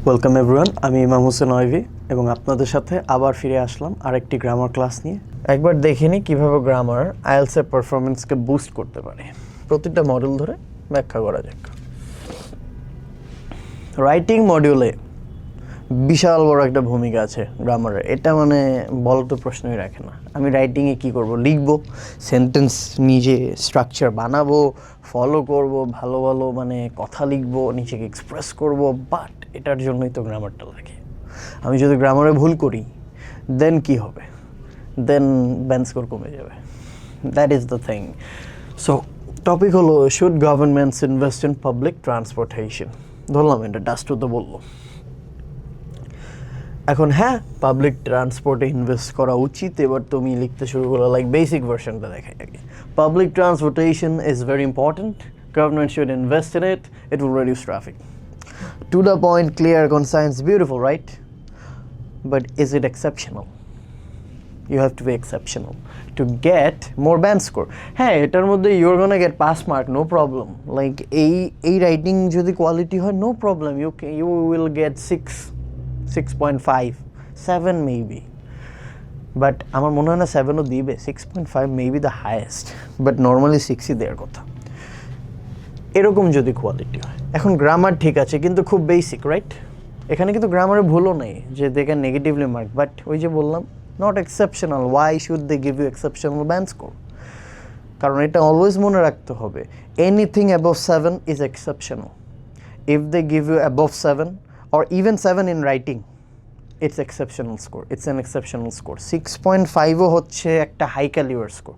Welcome everyone, আমি ইমাম হোসেন অয়ভি এবং আপনাদের সাথে আবার ফিরে আসলাম আরেকটি গ্রামার ক্লাস নিয়ে। একবার দেখে নিই কীভাবে গ্রামার আইএলটিএস পারফরমেন্সকে বুস্ট করতে পারে। প্রতিটা মডিউল ধরে ব্যাখ্যা করা যাক। রাইটিং মডিউলে বিশাল বড় একটা ভূমিকা আছে গ্রামারের, এটা মানে বলার তো প্রশ্নই রাখে না। আমি রাইটিংয়ে কী করব, লিখবো, সেন্টেন্স নিজে স্ট্রাকচার বানাবো, ফলো করব, ভালো ভালো মানে কথা লিখবো, নিজেকে এক্সপ্রেস করব, বাট এটার জন্যই তো গ্রামারটা লাগে। আমি যদি গ্রামারে ভুল করি দেন কি হবে, দেন ব্যান্ড স্কোর কমে যাবে। That is the thing. So topic হলো should governments invest in public transportation. ধরলাম এটা ডাস্টু তো বললো। এখন হ্যাঁ, পাবলিক ট্রান্সপোর্টে ইনভেস্ট করা উচিত। এবার তুমি লিখতে শুরু করলে লাইক বেসিক ভার্সনটা দেখাই আগে। Public transportation is very important, government should invest in it, it will reduce traffic. To the point, clear, concise, beautiful, right? But is it exceptional? You have to be exceptional to get more band score. হ্যাঁ, এটার মধ্যে you're gonna get pass mark, no problem. Like এই writing যদি quality হয়, no problem. You will get 6.5, 7 maybe. But আমার মনে হয় না 7ও দিবে, 6.5 maybe the highest. But normally 6ই দেওয়ার কথা। এরকম যদি কোয়ালিটি হয়। এখন গ্রামার ঠিক আছে কিন্তু খুব বেসিক, রাইট? এখানে কিন্তু গ্রামারে ভুলও নেই যে they can negatively mark, but ওই যে বললাম not exceptional. Why should they give you exceptional band score? কারণ এটা অলওয়েজ মনে রাখতে হবে, anything above 7 is exceptional. If they give you above 7 or even 7 in writing, it's exceptional score, it's an exceptional score. 6.5ও হচ্ছে একটা high calibre score.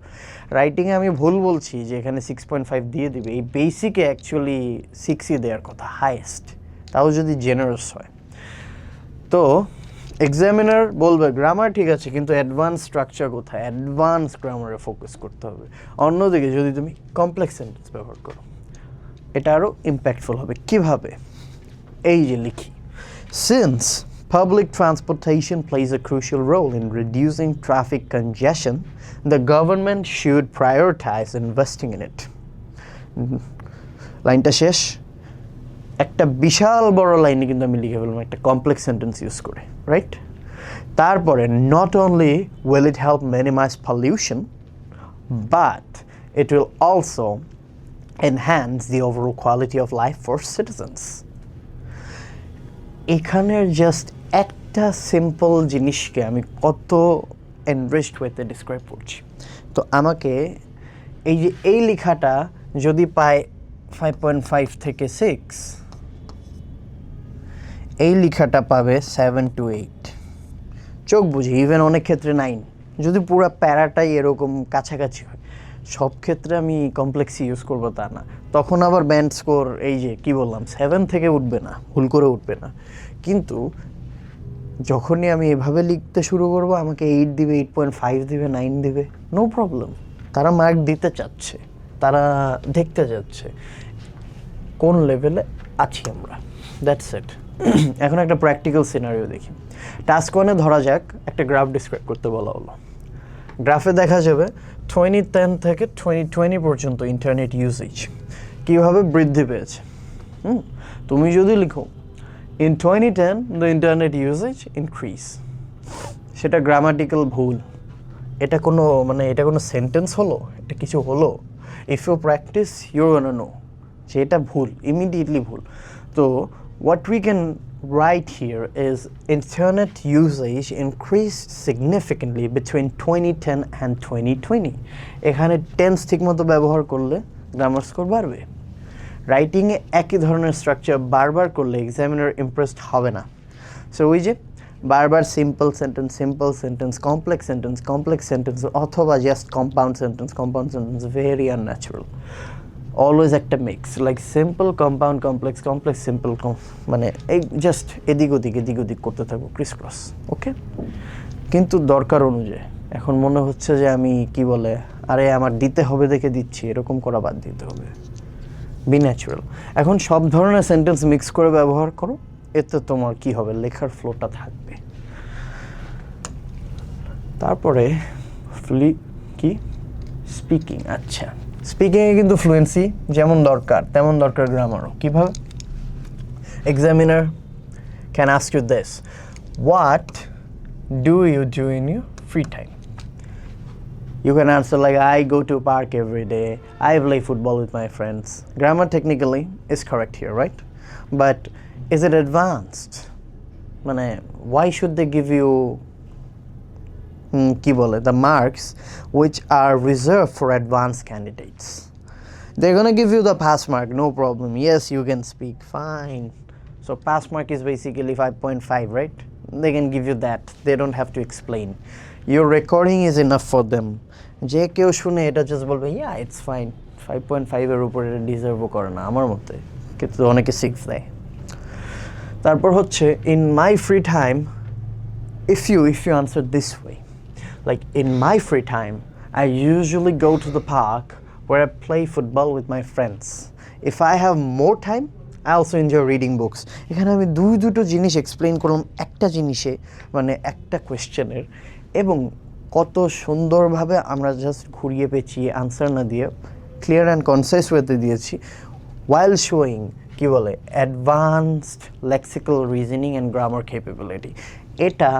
রাইটিংয়ে আমি ভুল বলছি যে এখানে 6.5 দিয়ে দিবে, এই বেসিকে অ্যাকচুয়ালি 6ই দেওয়ার কথা, হাইয়েস্ট, তাও যদি জেনারেস হয়। তো এক্সামিনার বলবে গ্রামার ঠিক আছে কিন্তু অ্যাডভান্স স্ট্রাকচার কোথায়, অ্যাডভান্স গ্রামারে ফোকাস করতে হবে। অন্যদিকে যদি তুমি কমপ্লেক্স সেন্টেন্স ব্যবহার করো এটা আরও ইম্প্যাক্টফুল হবে। কিভাবে? এই যে লিখি, since public transportation plays a crucial role in reducing traffic congestion, the government should prioritize investing in it. লাইনটা শেষ। একটা বিশাল বড় লাইনে কিন্তু আমি লিখে ফেললাম একটা কমপ্লেক্স সেন্টেন্স ইউজ করে, রাইট? তারপরে not only will it help minimize pollution, but it will also enhance the overall quality of life for citizens. এখানের জাস্ট একটা সিম্পল জিনিসকে আমি কত এনরিচড ওয়েতে ডিসক্রাইব করছি। তো আমাকে এই যে এই লেখাটা যদি পায় 5.5 থেকে 6, এই লেখাটা পাবে 7 to 8। চোখ বুঝি, ইভেন অনেক ক্ষেত্রে 9। যদি পুরো প্যারাটাই এরকম কাছাকাছি হয়, সব ক্ষেত্রে আমি কমপ্লেক্স ইউজ করবো তা না। তখন আবার ব্যান্ড স্কোর এই যে কি বললাম 7 থেকে উঠবে না, ভুল করে উঠবে না। কিন্তু যখনই আমি এভাবে লিখতে শুরু করব আমাকে 8 দিবে, 8.5 দিবে, 9 দিবে, নো প্রবলেম। তারা মার্ক দিতে চাচ্ছে, তারা দেখতে যাচ্ছে কোন লেভেলে আছি আমরা, দ্যাটস ইট। এখন একটা প্র্যাকটিক্যাল সিনারিও দেখি। টাস্ক 1-এ ধরা যাক একটা গ্রাফ ডিসক্রাইব করতে বলা হলো। গ্রাফে দেখা যাবে 2010 থেকে 2020 পর্যন্ত ইন্টারনেট ইউজেজ কীভাবে বৃদ্ধি পেয়েছে। তুমি যদি লিখো in 2010 the internet usage increase, সেটা গ্রামাটিক্যাল ভুল। এটা কোনো সেন্টেন্স হলো, এটা কিছু হলো? If you practise you're gonna know যে এটা ভুল, ইমিডিয়েটলি ভুল। তো what we can write here is internet usage increased significantly between 2010 and 2020. এখানে টেন্স ঠিকমতো ব্যবহার করলে গ্রামার স্কোর বাড়বে। রাইটিংয়ে একই ধরনের স্ট্রাকচার বারবার করলে এক্সামিনার ইমপ্রেসড হবে না। সো ওই যে বারবার সিম্পল সেন্টেন্স, কমপ্লেক্স সেন্টেন্স অথবা just compound sentence very unnatural. Always একটা mix, like simple compound complex simple, মানে এই জাস্ট এদিক ওদিক করতে থাকবো, ক্রিস ক্রস, ওকে? কিন্তু দরকার অনুযায়ী। এখন মনে হচ্ছে যে আমি কি বলে, আরে আমার দিতে হবে দেখে দিচ্ছি, এরকম করা বাদ দিতে হবে, বি ন্যাচারাল। এখন সব ধরনের সেন্টেন্স মিক্স করে ব্যবহার করো, এতে তোমার কি হবে, লেখার ফ্লোটা থাকবে। তারপরে কি স্পিকিং। আচ্ছা, স্পিকিংয়ে কিন্তু ফ্লুয়েন্সি যেমন দরকার তেমন দরকার গ্রামারও। কীভাবে? Examiner can ask you this: what do you do in your free time? You can answer like, I go to park every day, I play football with my friends. Grammar technically is correct here, right? But is it advanced? মানে why should they give you কি বলে the marks which are reserved for advanced candidates? They're gonna give you the pass mark, no problem. Yes, you can speak, fine. So pass mark is basically 5.5, right? They can give you that. They don't have to explain. Your recording is enough for them. যে কেউ শুনে এটা just বলবে yeah, it's fine. 5.5 এর উপরে ডিজার্ভও করে না আমার মতে, কিন্তু অনেকে 6 দেয়। তারপর হচ্ছে in my free time, if you answer this way, like in my free time I usually go to the park where I play football with my friends. If I have more time I also enjoy reading books. এখানে আমি দুটো জিনিস explain করলাম একটা জিনিসে, মানে একটা কোয়েশ্চেনের, এবং কত সুন্দরভাবে আমরা জাস্ট ঘুরিয়ে পেঁচিয়ে আনসার না দিয়ে ক্লিয়ার অ্যান্ড কনসাইজ ওয়েতে দিয়েছি, while showing কি বলে advanced lexical reasoning and grammar capability. এটা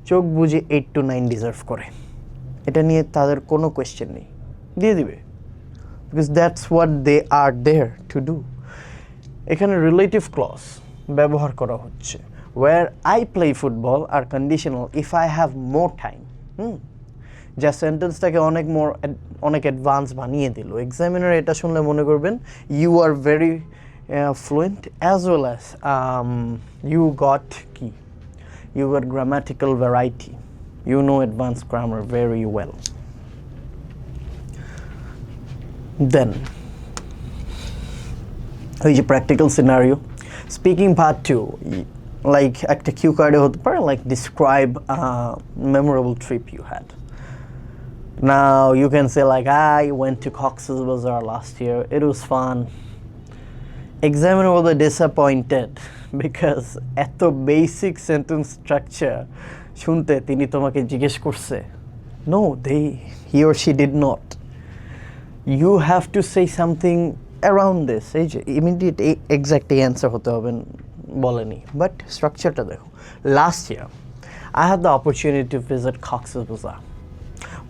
চোখ বুঝে 8 to 9 ডিজার্ভ করে। এটা নিয়ে তাদের কোনো কোয়েশ্চেন নেই, দিয়ে দিবে, because that's what they are there to do. এখানে রিলেটিভ ক্লজ ব্যবহার করা হচ্ছে, ওয়্যার আই প্লে ফুটবল আর conditional if I have more time. যা সেন্টেন্সটাকে অনেক অ্যাডভান্স বানিয়ে দিল। এক্সামিনার এটা শুনলে মনে করবেন you are very fluent as well as you got grammatical variety, you know advanced grammar very well. Then ওই যে practical scenario, speaking part 2, like একটা কিউ কার্ডে হতে পারে like describe a memorable trip you had. Now you can say like, I went to Cox's Bazar last year, it was fun. Examiner will be disappointed because এত basic sentence structure শুনতে তিনি তোমাকে জিজ্ঞেস করছে, no, he or she did not. You have to say something around this. এই যে immediate exact answer হতে হবে বলেনি, বাট স্ট্রাকচারটা দেখো। Last year I had the opportunity to visit Cox's Bazar,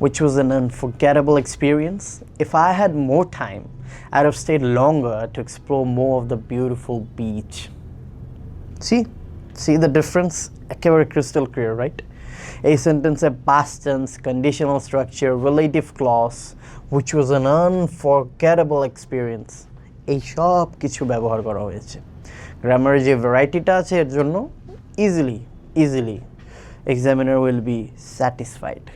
which was an unforgettable experience. If I had more time, I'd have stayed longer to explore more of the beautiful beach. See the difference? একেবারে crystal clear, right? A sentence a past tense, conditional structure, relative clause, which was an unforgettable experience. এই সব কিছু ব্যবহার করা হয়েছে। গ্রামারের যে ভ্যারাইটিটা আছে এর জন্য easily examiner will be satisfied.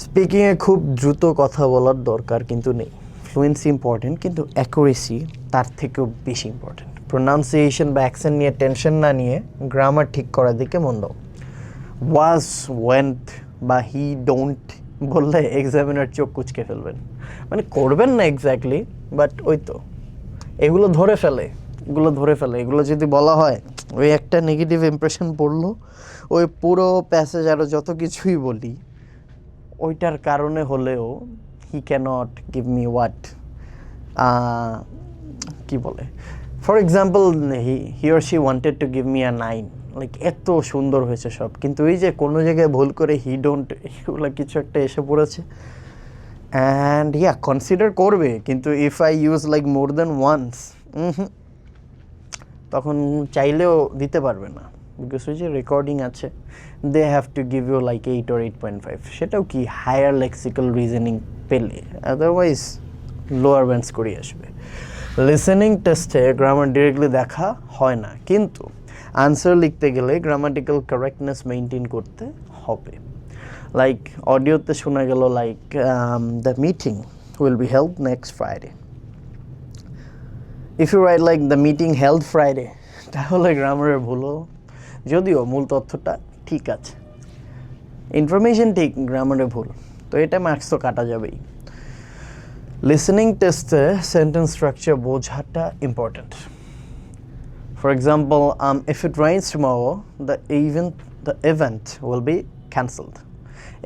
স্পিকিংয়ে খুব দ্রুত কথা বলার দরকার কিন্তু নেই। ফ্লুয়েন্সি ইম্পর্টেন্ট, কিন্তু অ্যাকুরেসি তার থেকেও বেশি ইম্পর্টেন্ট। প্রোনাউন্সিয়েশন বা অ্যাকসেন্ট নিয়ে টেনশন না নিয়ে গ্রামার ঠিক করার দিকে মন দাও। ওয়াজ, ওয়েন্ট বা হি ডোন্ট বললে এক্সামিনার চোখ কুচকে ফেলবেন, মানে করবেন না এক্স্যাক্টলি, বাট ওই তো এগুলো ধরে ফেলে। এগুলো যদি বলা হয় ওই একটা নেগেটিভ ইমপ্রেশন পড়লো, ওই পুরো প্যাসেজ আরও যত কিছুই বলি ওইটার কারণে হলেও হি ক্যানট গিভ মি হোয়াট কি বলে, for example he or she wanted to give me a 9, like এত সুন্দর হয়েছে সব, কিন্তু এই যে কোনো জায়গায় ভুল করে হি ডোন্ট এগুলো কিছু একটা এসে পড়েছে, অ্যান্ড কনসিডার করবে, কিন্তু if I use like more than once তখন চাইলেও দিতে পারবে না, বিকজ ওই যে রেকর্ডিং আছে, they have to give you like 8 or 8.5, সেটাও কি হায়ার লেক্সিক্যাল রিজনিং পেলে, আদারওয়াইজ লোয়ার ব্যান্ড করে আসবে। লিসেনিং টেস্টে গ্রামার ডিরেক্টলি দেখা হয় না, কিন্তু আনসার লিখতে গেলে গ্রামাটিক্যাল কারেক্টনেস মেনটেন করতে হবে। লাইক অডিওতে শোনা গেল like the meeting will be held next Friday, if you write like the meeting held Friday, তাহলে গ্রামারের ভুলও, যদিও মূল তথ্যটা ঠিক আছে, ইনফরমেশন ঠিক, গ্রামারে ভুল, তো এটা মার্কস তো কাটা যাবেই। লিসেনিং টেস্টে সেন্টেন্স স্ট্রাকচার বোঝাটা important. For example, if it rains tomorrow the event will be cancelled.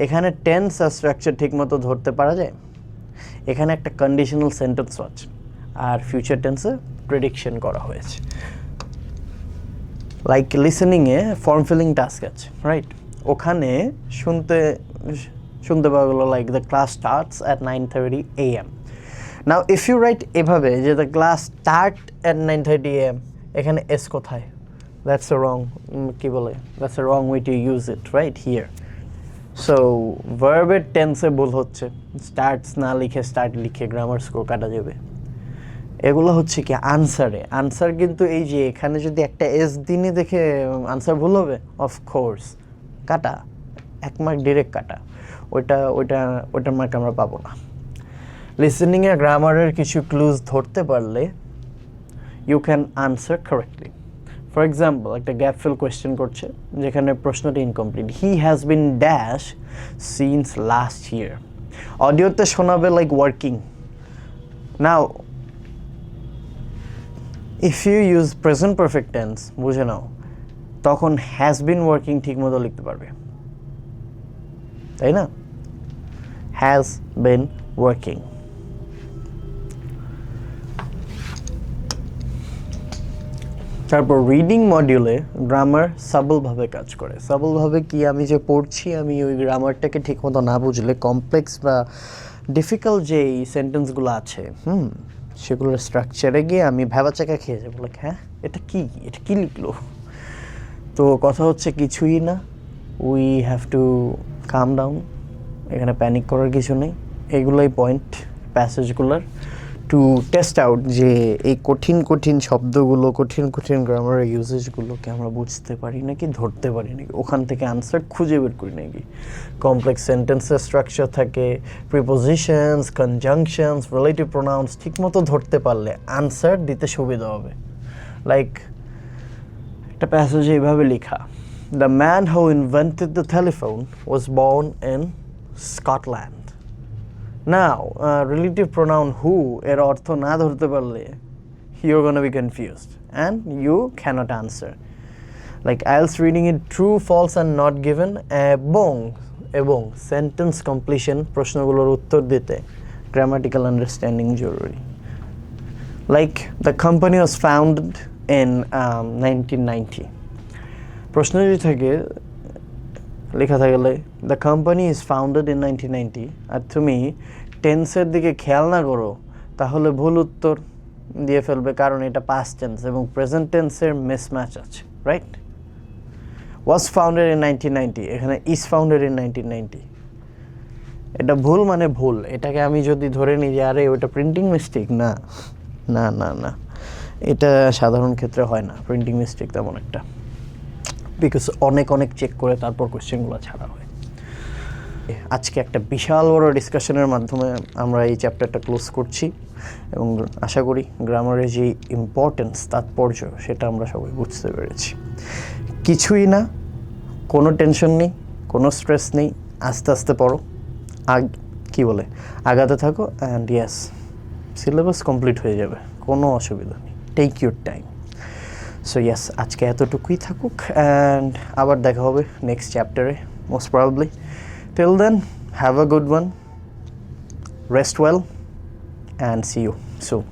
এখানে টেন্স আর স্ট্রাকচার ঠিকমতো ধরতে পারা যায়। এখানে একটা কন্ডিশনাল সেন্টেন্স আছে আর ফিউচার টেন্সে প্রেডিকশন করা হয়েছে। লাইক লিসেনিংয়ে ফর্ম ফিলিং টাস্ক আছে, রাইট? ওখানে শুনতে পাওয়া গেলো like the class starts at 9:30 AM. Now if you write এভাবে যে the class start at 9:30 AM, এখানে এস কোথায়? দ্যাটস এ রং, কি বলে, that's a wrong way to use it right here. So ভার্বের টেন্সে ভুল হচ্ছে, স্টার্টস না লিখে স্টার্ট লিখে গ্রামার স্কোর কাটা যাবে. এগুলো হচ্ছে কি আনসারে, আনসার কিন্তু এই যে এখানে যদি একটা এস দিনই দেখে আনসার ভুল হবে, অফকোর্স কাটা, 1 মার্ক ডিরেক্ট কাটা, ওইটার মার্ক আমরা পাবো না. লিসেনিংয়ে গ্রামারের কিছু ক্লুজ ধরতে পারলে you can answer correctly. For example, একটা গ্যাপ ফিল কোয়েশ্চেন করছে যেখানে প্রশ্নটি incomplete. He has been dash since last year. অডিওতে শোনাবে like working. Now if you use present perfect tense, বুঝে নাও, তখন হ্যাজ বিন ওয়ার্কিং ঠিক মতো লিখতে পারবে, তাই না? Has been working. তারপর রিডিং মডিউলে গ্রামার সাবলভাবে কাজ করে. সাবলভাবে কি, আমি যে পড়ছি আমি ওই গ্রামারটাকে ঠিকমতো না বুঝলে কমপ্লেক্স বা ডিফিকাল্ট যে সেন্টেন্সগুলো আছে সেগুলোর স্ট্রাকচারে গিয়ে আমি ভ্যাবাচাকা খেয়ে যাবো, লাইক হ্যাঁ এটা কি লিখলো. তো কথা হচ্ছে কিছুই না, we have to come down, এখানে প্যানিক করার কিছু নেই. এইগুলোই পয়েন্ট প্যাসেজগুলোর, টু টেস্ট আউট যে এই কঠিন শব্দগুলো, কঠিন গ্রামারের ইউজেসগুলোকে আমরা বুঝতে পারি নাকি, ধরতে পারি নাকি, ওখান থেকে আনসার খুঁজে বের করি নাকি. কমপ্লেক্স সেন্টেন্সের স্ট্রাকচার থাকে, প্রিপোজিশনস, কনজাংশনস, রিলেটিভ প্রোনাউন্স ঠিকমতো ধরতে পারলে আনসার দিতে সুবিধা হবে. লাইক একটা প্যাসেজে এইভাবে লেখা, the man who invented the telephone was born in Scotland. Now, relative pronoun who এর অর্থ না ধরতে পারলে you're gonna be confused and you cannot answer. Like IELTS reading it true, false and not given, এবং sentence completion প্রশ্নগুলোর উত্তর দিতে grammatical understanding জরুরি. Like the company was founded in 1990. প্রশ্ন যদি থাকে, লেখা থাকলে the company is founded in 1990, আর তুমি টেন্সের দিকে খেয়াল না করো তাহলে ভুল উত্তর দিয়ে ফেলবে, কারণ এটা পাস্ট টেন্স এবং প্রেজেন্ট টেন্সের মিসম্যাচ আছে, রাইট? ওয়াজ ফাউন্ডেড ইন 1990, এখানে ইজ ফাউন্ডেড ইন 1990. এটা ভুল মানে ভুল, এটাকে আমি যদি ধরে নিই যে আরে ওটা প্রিন্টিং মিস্টেক, না না না না, এটা সাধারণ ক্ষেত্রে হয় না প্রিন্টিং মিস্টেক তেমন একটা, বিকজ অনেক চেক করে তারপর কোয়েশ্চেনগুলো ছাড়া হয়. আজকে একটা বিশাল বড় ডিসকাশনের মাধ্যমে আমরা এই চ্যাপ্টারটা ক্লোজ করছি এবং আশা করি গ্রামারের যে ইম্পর্টেন্স, তাৎপর্য, সেটা আমরা সবাই বুঝতে পেরেছি. কিছুই না, কোনো টেনশন নেই, কোনো স্ট্রেস নেই, আস্তে আস্তে পড়ো, আগাতে থাকো, অ্যান্ড ইয়েস সিলেবাস কমপ্লিট হয়ে যাবে, কোনো অসুবিধা নেই. Take your time. So yes, আজকে এতটুকুই থাকুক, অ্যান্ড আবার দেখা হবে নেক্সট চ্যাপ্টারে most probably. Till then, have a good one, rest well, and see you soon.